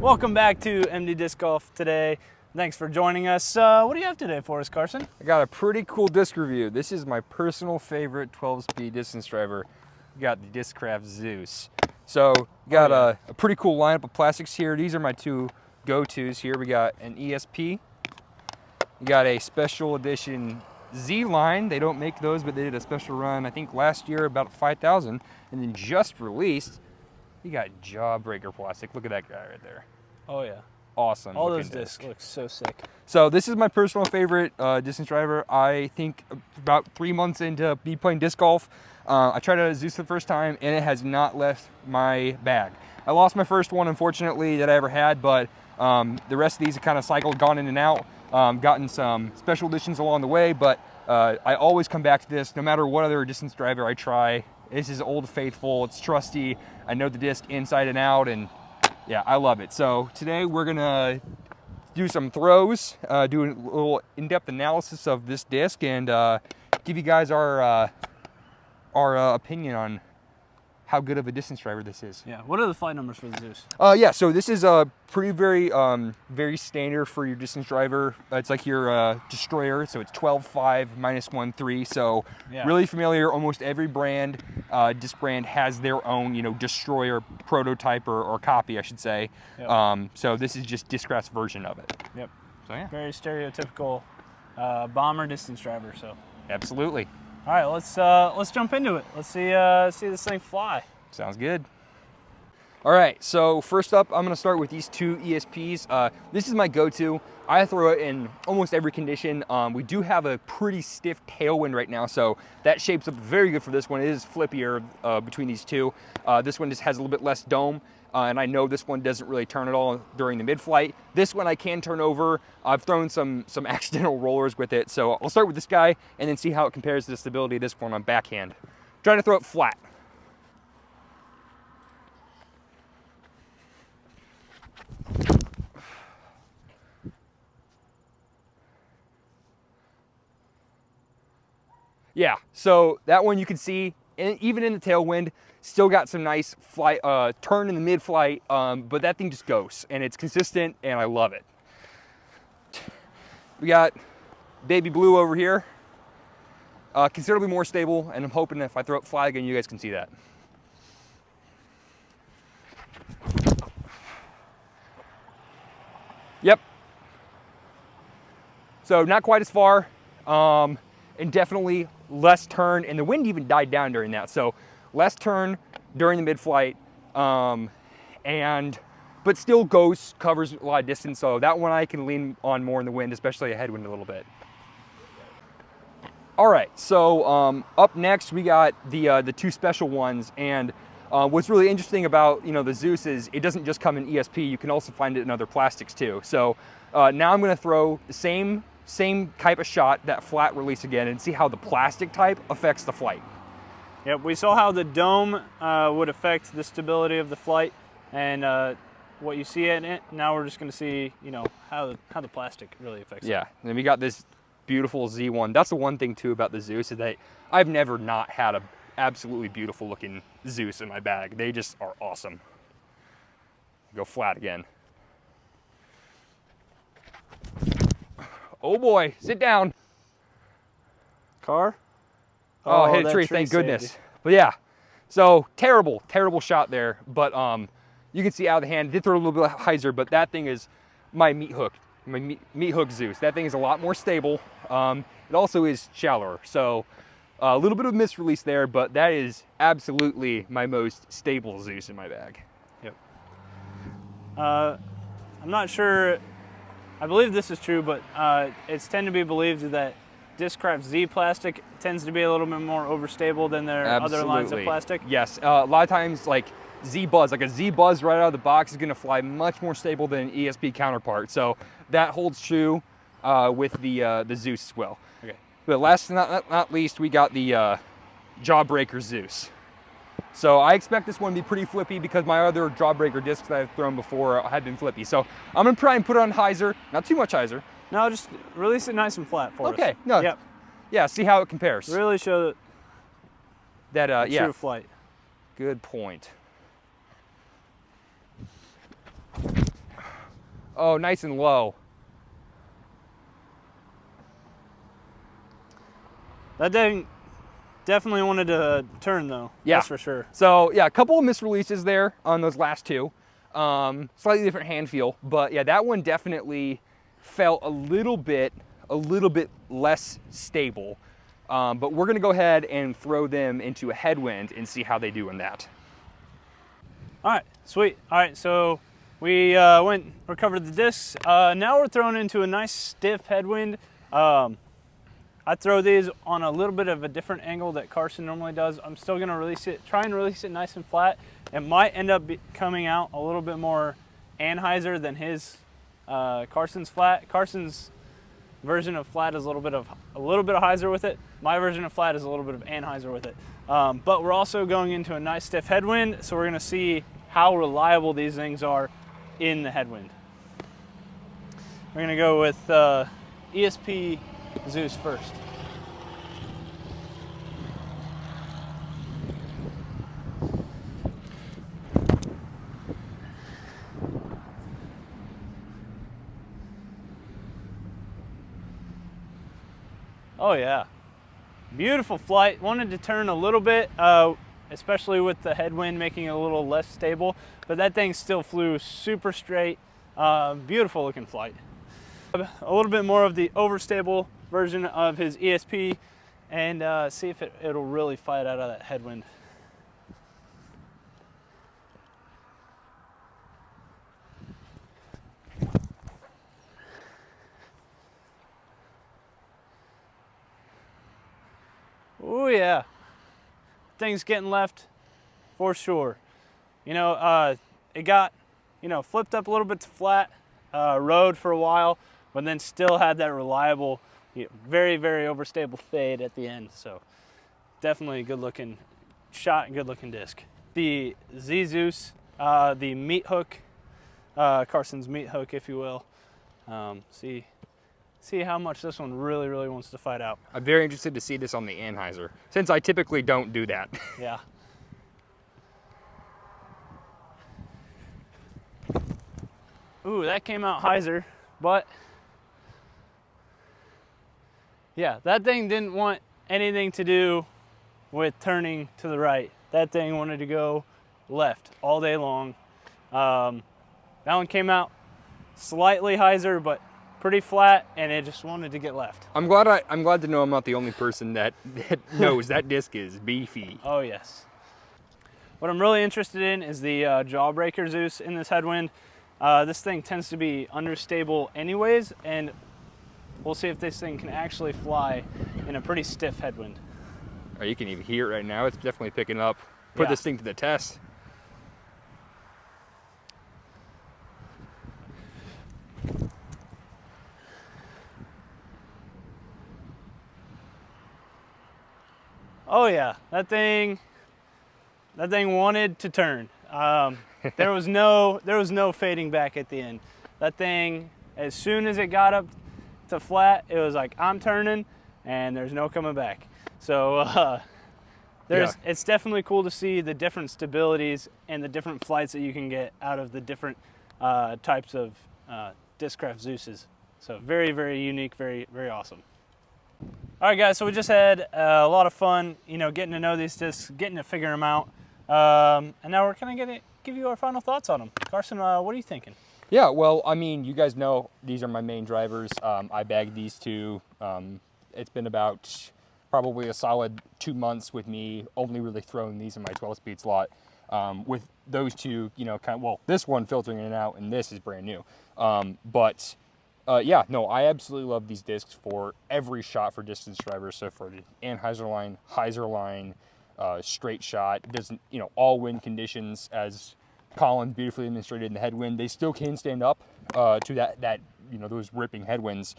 Welcome back to MD Disc Golf today. Thanks for joining us. What do you have today for us, Carson? I got a pretty cool disc review. This is my personal favorite 12-speed distance driver. We got the Discraft Zeus. So we got a pretty cool lineup of plastics here. These are my two go-tos here. We got an ESP. We got a special edition Z line. They don't make those, but they did a special run, I think last year, about 5,000. And then just released, you got Jawbreaker plastic. Look at that guy right there. Oh yeah. Awesome. All those discs look so sick. So this is my personal favorite distance driver. I think about 3 months into me playing disc golf, I tried out a Zeus the first time and it has not left my bag. I lost my first one, unfortunately, that I ever had, but the rest of these have kind of cycled, gone in and out, gotten some special editions along the way, but I always come back to this no matter what other distance driver I try. This is Old Faithful, it's trusty, I know the disc inside and out, and yeah, I love it. So today we're gonna do some throws, do a little in-depth analysis of this disc, and give you guys our opinion on how good of a distance driver this is. Yeah. What are the flight numbers for the Zeus? Yeah. So this is a pretty very standard for your distance driver. It's like your Destroyer. So it's 12.5 -1.3. So Yeah. really familiar. Almost every brand, disc brand has their own, Destroyer prototype or copy, I should say. Yep. So this is just Discraft's version of it. Yep. So yeah. Very stereotypical bomber distance driver. So. Absolutely. All right, let's jump into it. Let's see this thing fly. Sounds good. All right, so first up, I'm gonna start with these two ESPs. This is my go-to. I throw it in almost every condition. We do have a pretty stiff tailwind right now, so that shapes up very good for this one. It is flippier between these two. This one just has a little bit less dome. And I know this one doesn't really turn at all during the mid-flight. This one I can turn over. I've thrown some accidental rollers with it. So I'll start with this guy and then see how it compares to the stability of this one on backhand. Trying to throw it flat. Yeah, so that one you can see, even in the tailwind, still got some nice flight, turn in the mid-flight, but that thing just goes, and it's consistent, and I love it. We got Baby Blue over here, considerably more stable, and I'm hoping if I throw it flat again, you guys can see that. Yep. So not quite as far, and definitely less turn, and the wind even died down during that. So less turn during the mid-flight, but still covers a lot of distance. So that one I can lean on more in the wind, especially a headwind a little bit. All right, so up next we got the two special ones, and what's really interesting about the Zeus is it doesn't just come in ESP. You can also find it in other plastics too. So now I'm going to throw the same type of shot, that flat release again, and see how the plastic type affects the flight. Yep, we saw how the dome would affect the stability of the flight and what you see in it. Now we're just going to see, how the plastic really affects it. Yeah, and then we got this beautiful Z1. That's the one thing too about the Zeus is that I've never not had a absolutely beautiful looking Zeus in my bag. They just are awesome. Go flat again. Oh boy, sit down. Car? Oh, hit a tree, thank goodness. But yeah, so terrible shot there. But you can see out of the hand, did throw a little bit of hyzer, but that thing is my meat hook Zeus. That thing is a lot more stable. It also is shallower. So a little bit of misrelease there, but that is absolutely my most stable Zeus in my bag. Yep. I'm not sure, I believe this is true, but it's tend to be believed that Discraft Z plastic tends to be a little bit more overstable than their other lines of plastic. Yes, a lot of times like Z Buzz, like a Z Buzz right out of the box is gonna fly much more stable than an ESP counterpart. So that holds true with the Zeus as well. Okay. But last but not least, we got the Jawbreaker Zeus. So I expect this one to be pretty flippy because my other Jawbreaker discs that I've thrown before have been flippy. So I'm gonna try and put it on hyzer, not too much hyzer. No, just release it nice and flat for us. Okay, no. Yep. Yeah, see how it compares. Really show that yeah. True flight. Good point. Oh, nice and low. That thing definitely wanted to turn though. Yeah. That's for sure. So yeah, a couple of misreleases there on those last two. Slightly different hand feel, but yeah, that one definitely felt a little bit less stable. But we're gonna go ahead and throw them into a headwind and see how they do in that. All right, sweet. All right, so we recovered the discs. Now we're throwing into a nice stiff headwind. I throw these on a little bit of a different angle that Carson normally does. I'm still gonna try and release it nice and flat. It might end up coming out a little bit more Anheuser than his Carson's flat. Carson's version of flat is a little bit of Heiser with it. My version of flat is a little bit of Anheuser with it. But we're also going into a nice stiff headwind, so we're gonna see how reliable these things are in the headwind. We're gonna go with ESP Zeus first. Oh yeah, beautiful flight. Wanted to turn a little bit, especially with the headwind making it a little less stable, but that thing still flew super straight. Beautiful looking flight. A little bit more of the overstable version of his ESP and see if it'll really fight out of that headwind. Oh yeah, thing's getting left for sure. You know, it got, flipped up a little bit to flat, rode for a while, but then still had that reliable, very, very overstable fade at the end. So definitely a good looking shot and good looking disc. The Zeus, the meat hook, Carson's meat hook, if you will. See how much this one really, really wants to fight out. I'm very interested to see this on the Anheuser, since I typically don't do that. Yeah. Ooh, that came out Heiser, but yeah, that thing didn't want anything to do with turning to the right. That thing wanted to go left all day long. That one came out slightly Heiser, but pretty flat, and it just wanted to get left. I'm glad to know I'm not the only person that knows that disc is beefy. Oh yes. What I'm really interested in is the Jawbreaker Zeus in this headwind. This thing tends to be understable anyways, and we'll see if this thing can actually fly in a pretty stiff headwind. Oh, you can even hear it right now. It's definitely picking up. Put this thing to the test. Oh yeah, that thing wanted to turn. There was no fading back at the end. That thing, as soon as it got up to flat, it was like, I'm turning, and there's no coming back. So it's definitely cool to see the different stabilities and the different flights that you can get out of the different types of Discraft Zeuses. So very, very unique, very, very awesome. All right, guys, so we just had a lot of fun, getting to know these discs, getting to figure them out. And now we're kind of give you our final thoughts on them. Carson, what are you thinking? Yeah, well, I mean, you guys know these are my main drivers. I bagged these two. It's been about probably a solid 2 months with me only really throwing these in my 12-speed slot. With those two, this one filtering in and out, and this is brand new. Yeah, no, I absolutely love these discs for every shot for distance drivers. So for the Anheuser line, Heiser line, straight shot, doesn't, all wind conditions, as Colin beautifully demonstrated in the headwind, they still can stand up to that those ripping headwinds,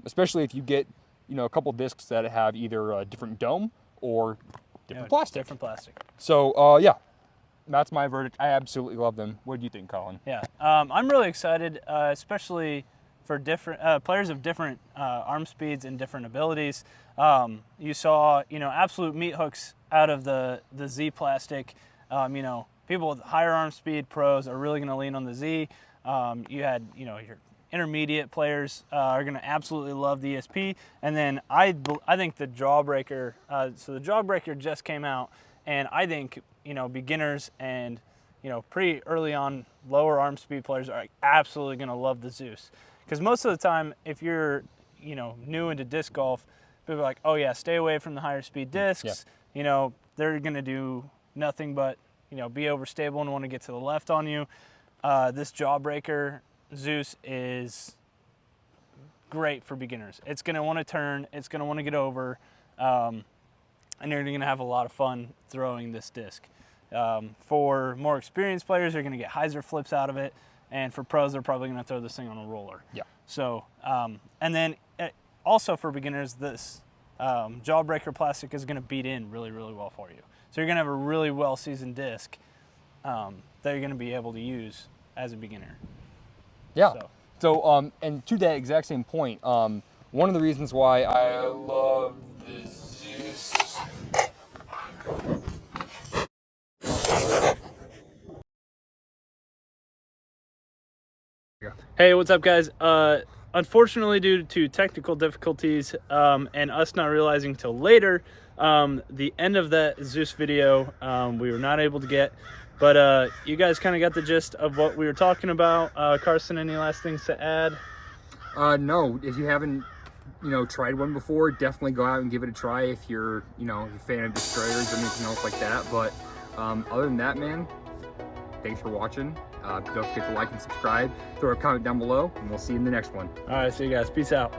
especially if you get, a couple discs that have either a different dome or different plastic. Different plastic. So, yeah, that's my verdict. I absolutely love them. What do you think, Colin? Yeah, I'm really excited, especially for different players of different arm speeds and different abilities. You saw, absolute meat hooks out of the Z plastic. people with higher arm speed, pros, are really going to lean on the Z. You had, your intermediate players are going to absolutely love the ESP. And then I think the Jawbreaker, so the Jawbreaker just came out, and I think, beginners and, pretty early on lower arm speed players are absolutely going to love the Zeus. Because most of the time, if you're, new into disc golf, people are like, oh yeah, stay away from the higher speed discs. Yeah. They're going to do nothing but, be overstable and want to get to the left on you. This Jawbreaker Zeus is great for beginners. It's going to want to turn, it's going to want to get over, and you're going to have a lot of fun throwing this disc. For more experienced players, you're going to get hyzer flips out of it, and for pros, they're probably going to throw this thing on a roller. Yeah. So, and then also for beginners, this Jawbreaker plastic is going to beat in really, really well for you. So you're going to have a really well-seasoned disc that you're going to be able to use as a beginner. Yeah. So, and to that exact same point, one of the reasons why I love the Zeus. Hey, what's up, guys? Unfortunately, due to technical difficulties and us not realizing till later, the end of that Zeus video we were not able to get. But you guys kind of got the gist of what we were talking about. Carson, any last things to add? No, if you haven't, tried one before, definitely go out and give it a try if you're, a fan of destroyers or anything else like that. But other than that, man, thanks for watching. Don't forget to like and subscribe. Throw a comment down below, and we'll see you in the next one. All right, see you guys. Peace out.